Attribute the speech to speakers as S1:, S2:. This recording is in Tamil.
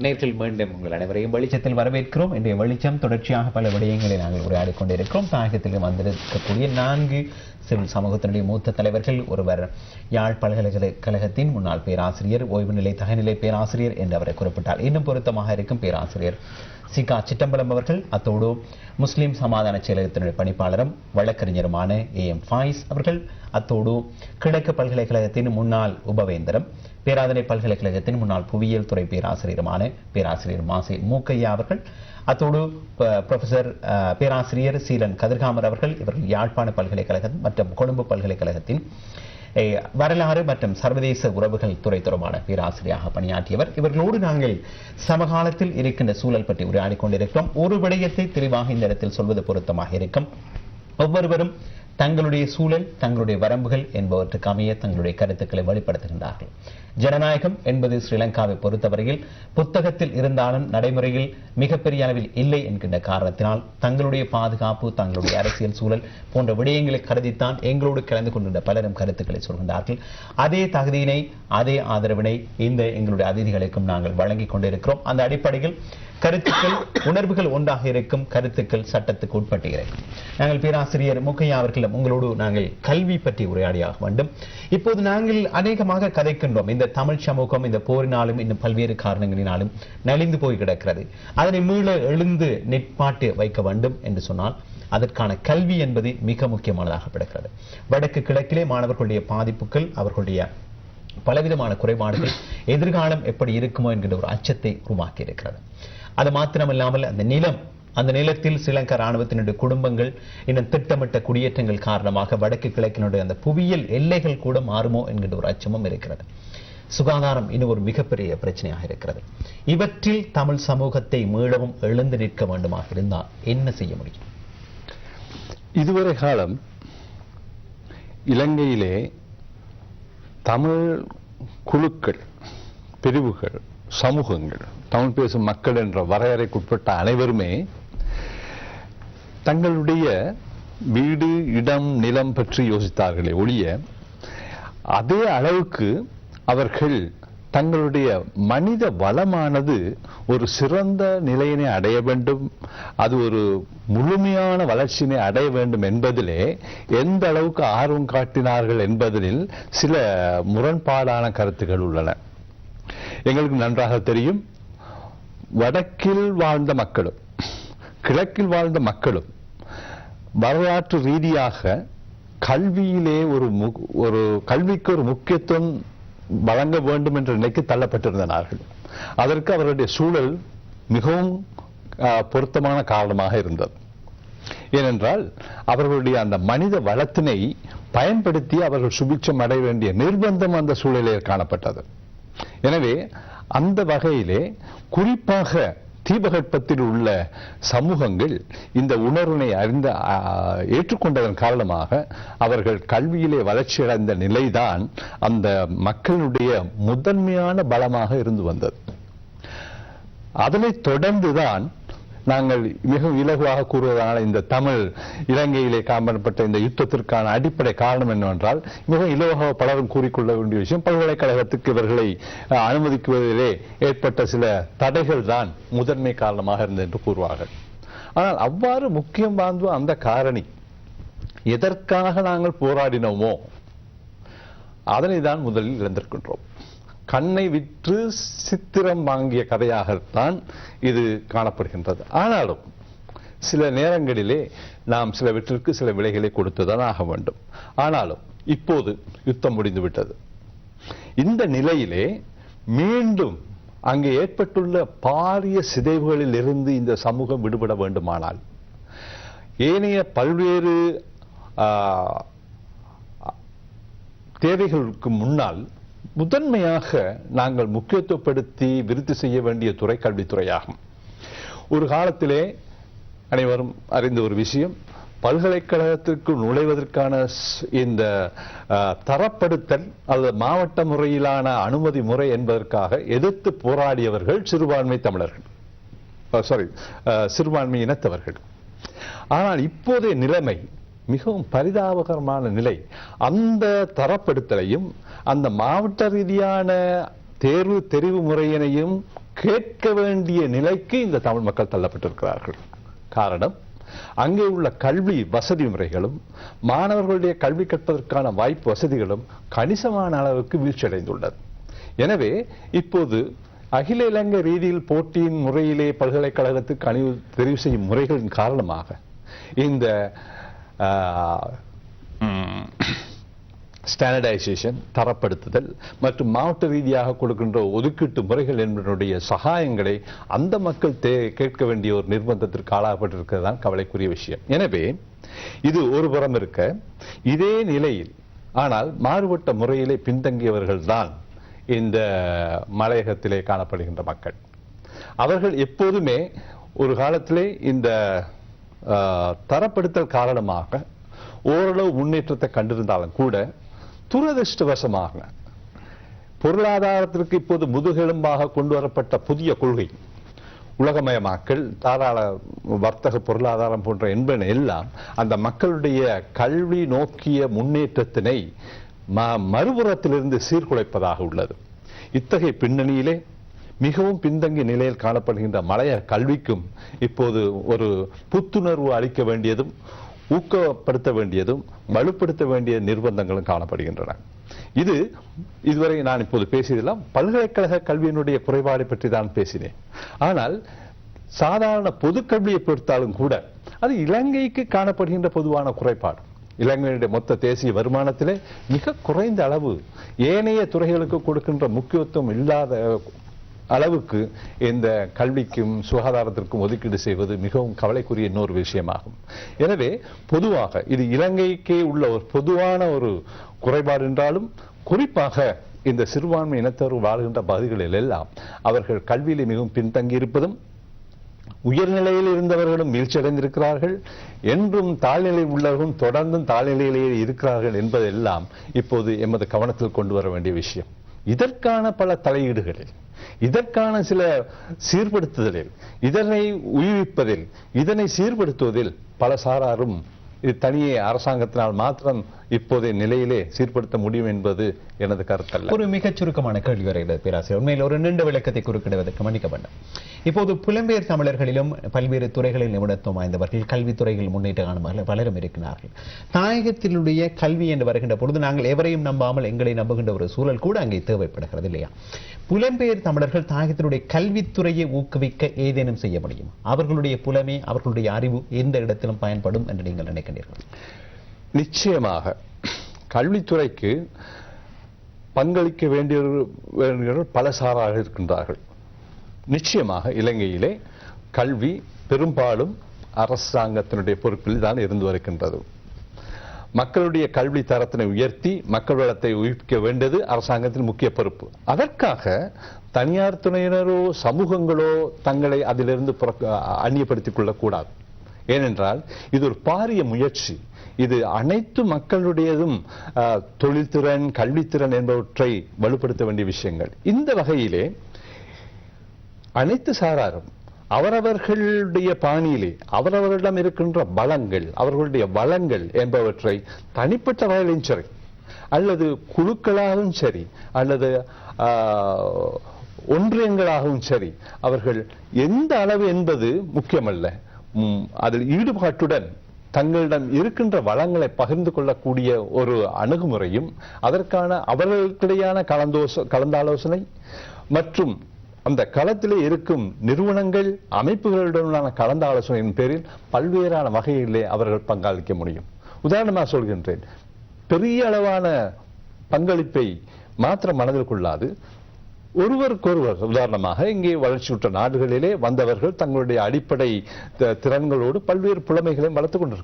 S1: நேர்கள் மீண்டும் உங்கள் அனைவரையும் வெளிச்சத்தில் வரவேற்கிறோம். இன்றைய வெளிச்சம் தொடர்ச்சியாக பல விடயங்களை நாங்கள் உரையாடி கொண்டிருக்கிறோம். தாயகத்தில் வந்திருக்கக்கூடிய 4 சிவில் சமூகத்தினுடைய மூத்த தலைவர்கள். ஒருவர் யாழ் பல்கலைக்கழகத்தின் முன்னாள் பேராசிரியர், ஓய்வு நிலை தகநிலை பேராசிரியர் என்று அவரை குறிப்பிட்டார். இன்னும் பொருத்தமாக இருக்கும் பேராசிரியர் சிகா சிட்டம்பலம் அவர்கள். அத்தோடு முஸ்லிம் சமாதான செயலகத்தினுடைய பணிப்பாளரும் வழக்கறிஞருமான AM ஃபாயிஸ் அவர்கள். அத்தோடு கிழக்கு பல்கலைக்கழகத்தின் முன்னாள் உபவேந்தரம், பேராதனை பல்கலைக்கழகத்தின் முன்னாள் புவியியல் துறை பேராசிரியருமான பேராசிரியர் மாசே மூக்கையா அவர்கள். அத்தோடு புரொஃபசர் பேராசிரியர் சீலன் கதிர்காமர் அவர்கள். இவர்கள் யாழ்ப்பாண பல்கலைக்கழகம் மற்றும் கொழும்பு பல்கலைக்கழகத்தின் வரலாறு மற்றும் சர்வதேச உறவுகள் துறை தொடர்பான பேராசிரியராக பணியாற்றியவர். இவர்களோடு நாங்கள் சமகாலத்தில் இருக்கின்ற சூழல் பற்றி உரையாடிக் கொண்டிருக்கிறோம். ஒரு விடயத்தை தெளிவாக இந்த இடத்தில் சொல்வது பொருத்தமாக இருக்கும். ஒவ்வொருவரும் தங்களுடைய சூழல், தங்களுடைய வரம்புகள் என்பவற்றுக்கு அமைய தங்களுடைய கருத்துக்களை வெளிப்படுத்துகின்றார்கள். ஜனநாயகம் என்பது ஸ்ரீலங்காவை பொறுத்தவரையில் புத்தகத்தில் இருந்தாலும் நடைமுறையில் மிகப்பெரிய அளவில் இல்லை என்கின்ற காரணத்தினால் தங்களுடைய பாதுகாப்பு, தங்களுடைய அரசியல் சூழல் போன்ற விடயங்களை கருதித்தான் எங்களோடு கலந்து கொண்டிருந்த பலரும் கருத்துக்களை சொல்கின்றார்கள். அதே தகுதியினை, அதே ஆதரவினை இந்த எங்களுடைய அதிதிகளுக்கும் நாங்கள் வழங்கிக் கொண்டிருக்கிறோம். அந்த அடிப்படையில் கருத்துக்கள், உணர்வுகள் ஒன்றாக இருக்கும், கருத்துக்கள் சட்டத்துக்கு உட்பட்டு இருக்கும். நாங்கள் பேராசிரியர் மூக்கையா அவர்கள், உங்களோடு நாங்கள் கல்வி பற்றி உரையாடியாக வேண்டும். இப்போது நாங்கள் அநேகமாக கதைக்கின்றோம், இந்த தமிழ் சமூகம் இந்த போரினாலும் இன்னும் பல்வேறு காரணங்களினாலும் நலிந்து போய் கிடக்கிறது. அதனை மீள எழுந்து நிற்பாட்டு வைக்க வேண்டும் என்று சொன்னால் அதற்கான கல்வி என்பது மிக முக்கியமானதாக கிடக்கிறது. வடக்கு கிழக்கிலே மாணவர்களுடைய பாதிப்புகள், அவர்களுடைய பலவிதமான குறைபாடுகள் எதிர்காலம் எப்படி இருக்குமோ என்கின்ற ஒரு அச்சத்தை உருவாக்கி இருக்கிறது. அது மாத்திரமல்லாமல் அந்த நிலத்தில் ஸ்ரீலங்கா ராணுவத்தினுடைய குடும்பங்கள் இன்னும் திட்டமிட்ட குடியேற்றங்கள் காரணமாக வடக்கு கிழக்கினுடைய அந்த புவியியல் எல்லைகள் கூட மாறுமோ என்கின்ற ஒரு அச்சமும் இருக்கிறது. சுகாதாரம் இன்னும் ஒரு மிகப்பெரிய பிரச்சனையாக இருக்கிறது. இவற்றில் தமிழ் சமூகத்தை மீளவும் எழுந்து நிற்க வேண்டுமாக இருந்தால் என்ன செய்ய முடியும்?
S2: இதுவரை காலம் இலங்கையிலே தமிழ் குழுக்கள், பிரிவுகள், சமூகங்கள், தமிழ் பேசும் மக்கள் என்ற வரையறைக்குட்பட்ட அனைவருமே தங்களுடைய வீடு, இடம், நிலம் பற்றி யோசித்தார்களே ஒழிய அதே அளவுக்கு அவர்கள் தங்களுடைய மனித வளமானது ஒரு சிறந்த நிலையினை அடைய வேண்டும், அது ஒரு முழுமையான வளர்ச்சியினை அடைய வேண்டும் என்பதிலே எந்த அளவுக்கு ஆர்வம் காட்டினார்கள் என்பதில் சில முரண்பாடான கருத்துக்கள் உள்ளன. எங்களுக்கு நன்றாக தெரியும், வடக்கில் வாழ்ந்த மக்களும் கிழக்கில் வாழ்ந்த மக்களும் வரலாற்று ரீதியாக கல்வியிலே ஒரு கல்விக்கு ஒரு முக்கியத்துவம் வழங்க வேண்டும் என்ற நிலைக்கு தள்ளப்பட்டிருந்தார்கள். அதற்கு அவர்களுடைய சூழல் மிகவும் பொருத்தமான காரணமாக இருந்தது. ஏனென்றால் அவர்களுடைய அந்த மனித வளத்தினை பயன்படுத்தி அவர்கள் சுபிட்சம் அடைய வேண்டிய நிர்பந்தம் அந்த சூழலிலே காணப்பட்டது. எனவே அந்த வகையிலே குறிப்பாக தீபகற்பத்தில் உள்ள சமூகங்கள் இந்த உணர்வினை ஏற்றுக்கொண்டதன் காரணமாக அவர்கள் கல்வியிலே வளர்ச்சியடைந்த நிலைதான் அந்த மக்களுடைய முதன்மையான பலமாக இருந்து வந்தது. அதனைத் தொடர்ந்துதான் நாங்கள் மிகவும் இலகுவாக கூறுவதனால இந்த தமிழ் இலங்கையிலே காணப்பட்ட இந்த யுத்தத்திற்கான அடிப்படை காரணம் என்னவென்றால் மிகவும் இலகுவாக பலரும் கூறிக்கொள்ள வேண்டிய விஷயம், பல்கலைக்கழகத்துக்கு இவர்களை அனுமதிக்குவதிலே ஏற்பட்ட சில தடைகள் தான் முதன்மை காரணமாக இருந்தது என்று கூறுவார்கள். ஆனால் அவ்வாறு முக்கியம் வாய்ந்த அந்த காரணி எதற்காக நாங்கள் போராடினோமோ அதனை தான் முதலில் இழந்திருக்கின்றோம். கண்ணை விற்று சித்திரம் வாங்கிய கதையாகத்தான் இது காணப்படுகின்றது. ஆனாலும் சில நேரங்களிலே நாம் சிலவற்றிற்கு சில விலைகளை கொடுத்துதான் ஆக வேண்டும். ஆனாலும் இப்போது யுத்தம் முடிந்துவிட்டது. இந்த நிலையிலே மீண்டும் அங்கே ஏற்பட்டுள்ள பாரிய சிதைவுகளில் இருந்து இந்த சமூகம் விடுபட வேண்டுமானால் ஏனைய பல்வேறு தேவைகளுக்கு முன்னால் முதன்மையாக நாங்கள் முக்கியத்துவப்படுத்தி விருத்தி செய்ய வேண்டிய துறை கல்வித்துறையாகும். ஒரு காலத்திலே அனைவரும் அறிந்த ஒரு விஷயம், பல்கலைக்கழகத்திற்கு நுழைவதற்கான இந்த தரப்படுத்தல் அல்லது மாவட்ட முறையிலான அனுமதி முறை என்பதற்காக எதிர்த்து போராடியவர்கள் சிறுபான்மை தமிழர்கள், சிறுபான்மை இனத்தவர்கள். ஆனால் இப்போதைய நிலைமை மிகவும் பரிதாபகரமான நிலை. அந்த தரப்படுத்தலையும் அந்த மாவட்ட ரீதியான தெரிவு முறையினையும் கேட்க வேண்டிய நிலைக்கு இந்த தமிழ் மக்கள் தள்ளப்பட்டிருக்கிறார்கள். காரணம், அங்கே உள்ள கல்வி வசதி முறைகளும் மாணவர்களுடைய கல்வி கற்பதற்கான வாய்ப்பு வசதிகளும் கணிசமான அளவுக்கு வீழ்ச்சியடைந்துள்ளது. எனவே இப்போது அகில இலங்கை ரீதியில் போட்டியின் முறையிலே பல்கலைக்கழகத்துக்கு தெரிவு செய்யும் முறைகளின் காரணமாக இந்த ஸ்டாண்டர்டைசேஷன், தரப்படுத்துதல் மற்றும் மாவட்ட ரீதியாக கொடுக்கின்ற ஒதுக்கீட்டு முறைகள் என்பதனுடைய சகாயங்களை அந்த மக்கள் கேட்க வேண்டிய ஒரு நிர்பந்தத்திற்கு ஆளாகப்பட்டிருக்கிறது தான் கவலைக்குரிய விஷயம். எனவே இது ஒரு புறம் இருக்க, இதே நிலையில் ஆனால் மாறுபட்ட முறையிலே பின்தங்கியவர்கள் தான் இந்த மலையகத்திலே காணப்படுகின்ற மக்கள். அவர்கள் எப்போதுமே ஒரு காலத்திலே இந்த தரப்படுத்தல் காரணமாக ஓரளவு முன்னேற்றத்தை கண்டிருந்தாலும் கூட துரதிருஷ்டவசமாக பொருளாதாரத்திற்கு இப்போது முதுகெலும்பாக கொண்டு வரப்பட்ட புதிய கொள்கை, உலகமயமாக்கல், தாராள வர்த்தக பொருளாதாரம் போன்ற என்பன எல்லாம் அந்த மக்களுடைய கல்வி நோக்கிய முன்னேற்றத்தினை மறுபுறத்திலிருந்து சீர்குலைப்பதாக உள்ளது. இத்தகைய பின்னணியிலே மிகவும் பின்தங்கிய நிலையில் காணப்படுகின்ற மலைய கல்விக்கும் இப்போது ஒரு புத்துணர்வு அளிக்க வேண்டியதும் ஊக்கப்படுத்த வேண்டியதும் வலுப்படுத்த வேண்டிய நிர்பந்தங்களும் காணப்படுகின்றன. இதுவரை நான் இப்போது பேசியதெல்லாம் பல்கலைக்கழக கல்வியினுடைய குறைபாடு பற்றி தான் பேசினேன். ஆனால் சாதாரண பொதுக்கல்வியை பொறுத்தாலும் கூட அது இலங்கைக்கு காணப்படுகின்ற பொதுவான குறைபாடு. இலங்கையினுடைய மொத்த தேசிய வருமானத்திலே மிக குறைந்த அளவு ஏனைய துறைகளுக்கு கொடுக்கின்ற முக்கியத்துவம் இல்லாத அளவுக்கு இந்த கல்விக்கும் சுகாதாரத்திற்கும் ஒதுக்கீடு செய்வது மிகவும் கவலைக்குரிய இன்னொரு விஷயமாகும். எனவே பொதுவாக இது இலங்கைக்கே உள்ள ஒரு பொதுவான ஒரு குறைபாடு என்றாலும், குறிப்பாக இந்த சிறுபான்மை இனத்தவர் வாழ்கின்ற பகுதிகளில் எல்லாம் அவர்கள் கல்வியிலே மிகவும் பின்தங்கி இருப்பதும், உயர்நிலையில் இருந்தவர்களும் வீழ்ச்சியடைந்திருக்கிறார்கள், என்றும் தாழ்நிலையில் உள்ளவர்களும் தொடர்ந்தும் தாழ்நிலையிலேயே இருக்கிறார்கள் என்பதெல்லாம் இப்போது எமது கவனத்தில் கொண்டு வர வேண்டிய விஷயம். இதற்கான பல தலையீடுகளில், இதற்கான சில சீர்படுத்துதலில், இதனை உயிர்ப்பிப்பதில், இதனை சீர்படுத்துவதில் பல சாராரும் இது தனியே அரசாங்கத்தினால் மாத்திரம் இப்போதைய நிலையிலே சீர்படுத்த முடியும் என்பது எனது கருத்தல்ல.
S1: ஒரு மிகச் சுருக்கமான கேள்வி வருகிறது பேராசிரியர். உண்மையில் ஒரு நீண்ட விளக்கத்தை குறுக்கிடுவதற்கு மன்னிக்கப்பட்ட இப்போது புலம்பெயர் தமிழர்களிலும் பல்வேறு துறைகளில் நிபுணத்துவம் வாய்ந்தவர்கள், கல்வித்துறையில் முன்னேற்ற பலரும் இருக்கிறார்கள். தாயகத்தினுடைய கல்வி என்று வருகின்ற பொழுது நாங்கள் எவரையும் நம்பாமல் எங்களை நம்புகின்ற ஒரு சூழல் கூட அங்கே தேவைப்படுகிறது இல்லையா? புலம்பெயர் தமிழர்கள் தாயகத்தினுடைய கல்வித்துறையை ஊக்குவிக்க ஏதேனும் செய்ய முடியும்? அவர்களுடைய புலமை, அவர்களுடைய அறிவு எந்த இடத்திலும் பயன்படும் என்று நீங்கள் நினைக்கின்றீர்கள்?
S2: நிச்சயமாக கல்வித்துறைக்கு பங்களிக்க வேண்டியவர்கள் பல சாராக இருக்கின்றார்கள். நிச்சயமாக இலங்கையிலே கல்வி பெரும்பாலும் அரசாங்கத்தினுடைய பொறுப்பில் தான் இருந்து வருகின்றது. மக்களுடைய கல்வி தரத்தினை உயர்த்தி மக்கள் வளத்தை உயிர்ப்பிக்க வேண்டியது அரசாங்கத்தின் முக்கிய பொறுப்பு. அதற்காக தனியார் துறையினரோ சமூகங்களோ தங்களை அதிலிருந்து அந்நியப்படுத்திக் கொள்ளக்கூடாது. ஏனென்றால் இது ஒரு பாரிய முயற்சி. இது அனைத்து மக்களுடையதும் தொழில்திறன், கல்வித்திறன் என்பவற்றை வலுப்படுத்த வேண்டிய விஷயங்கள். இந்த வகையிலே அனைத்து சாராரும் அவரவர்களுடைய பாணியிலே அவரவர்களிடம் இருக்கின்ற பலங்கள், அவர்களுடைய வளங்கள் என்பவற்றை தனிப்பட்ட வகையிலும் சரி, அல்லது குழுக்களாகவும் சரி, அல்லது ஒன்றியங்களாகவும் சரி, அவர்கள் எந்த அளவு என்பது முக்கியமல்ல, அதில் ஈடுபாட்டுடன் தங்களிடம் இருக்கின்ற வளங்களை பகிர்ந்து கொள்ளக்கூடிய ஒரு அணுகுமுறையும், அதற்கான அவர்களுக்கிடையான கலந்தாலோசனை மற்றும் அந்த களத்திலே இருக்கும் நிறுவனங்கள், அமைப்புகளுடனான கலந்த ஆலோசனையின் பேரில் பல்வேறான வகையிலே அவர்கள் பங்களிக்க முடியும். உதாரணமாக சொல்கின்றேன், பெரிய அளவான பங்களிப்பை மாத்திரம் மனதில் கொள்ளாது, ஒருவருக்கொருவர், உதாரணமாக இங்கே வளர்ச்சியுற்ற நாடுகளிலே வந்தவர்கள் தங்களுடைய அடிப்படை திறன்களோடு பல்வேறு புலமைகளையும் வளர்த்துக் கொண்டிருக்கிறார்கள்.